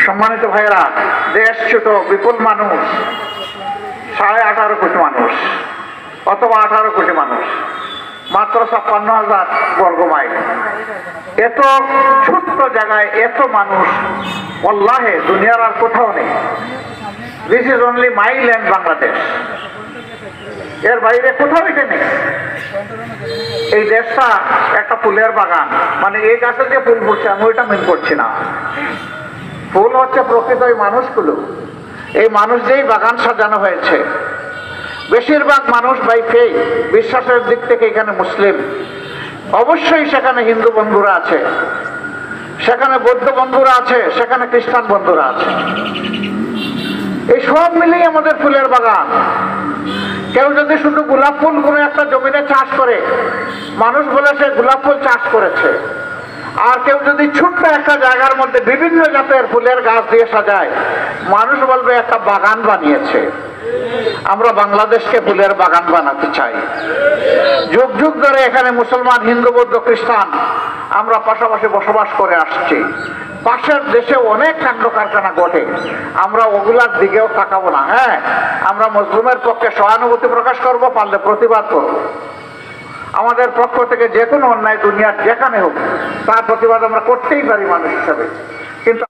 সম্মানিত ভাইয়েরা, দেশ ছোট, বিপুল মানুষ, 18.5 কোটি মানুষ অথবা 18 কোটি মানুষ, মাত্র 56,000 বর্গ মাইল। এত ছোট্ট জায়গায় এত মানুষ আল্লাহে দুনিয়ার আর কোথাও নেই। This is only my land Bangladesh, এর বাইরে কোথাও এটা নেই। এই দেশটা একটা ফুলের বাগান, মানে এই গাছে যে ফুল ফুটছে আমি ওইটা মিন করছি না। ফুল হচ্ছে প্রকৃত ওই মানুষগুলো, এই মানুষ দিয়েই বাগান সাজানো হয়েছে। বেশিরভাগ মানুষ বাই ফেইথ, বিশ্বাসের দিক থেকে এখানে মুসলিম। অবশ্যই সেখানে হিন্দু বন্ধুরা আছে, সেখানে বৌদ্ধ বন্ধুরা আছে, সেখানে খ্রিস্টান বন্ধুরা আছে। এই সব মিলেই আমাদের ফুলের বাগান। কেউ যদি শুধু গোলাপ ফুল কোনো একটা জমিতে চাষ করে, মানুষ বলে সে গোলাপ ফুল চাষ করেছে। আর কেউ যদি ছোট্ট একটা জায়গার মধ্যে বিভিন্ন জাতের ফুলের গাছ দিয়ে সাজায়, মানুষ বলবে একটা বাগান বানিয়েছে। আমরা বাংলাদেশকে ফুলের বাগান বানাতে চাই। যুগ যুগ ধরে এখানে মুসলমান, হিন্দু, বৌদ্ধ, খ্রিস্টান আমরা পাশাপাশি বসবাস করে আসছি। পাশের দেশে অনেক কাণ্ড কারখানা ঘটে, আমরা ওগুলার দিকেও তাকাবো না। হ্যাঁ, আমরা মুসলিমের পক্ষে সহানুভূতি প্রকাশ করব, পারলে প্রতিবাদ করব। আমাদের পক্ষ থেকে যে কোনো অন্যায় দুনিয়ার যেখানে হোক তার প্রতিবাদ আমরা করতেই পারি মানুষ হিসাবে।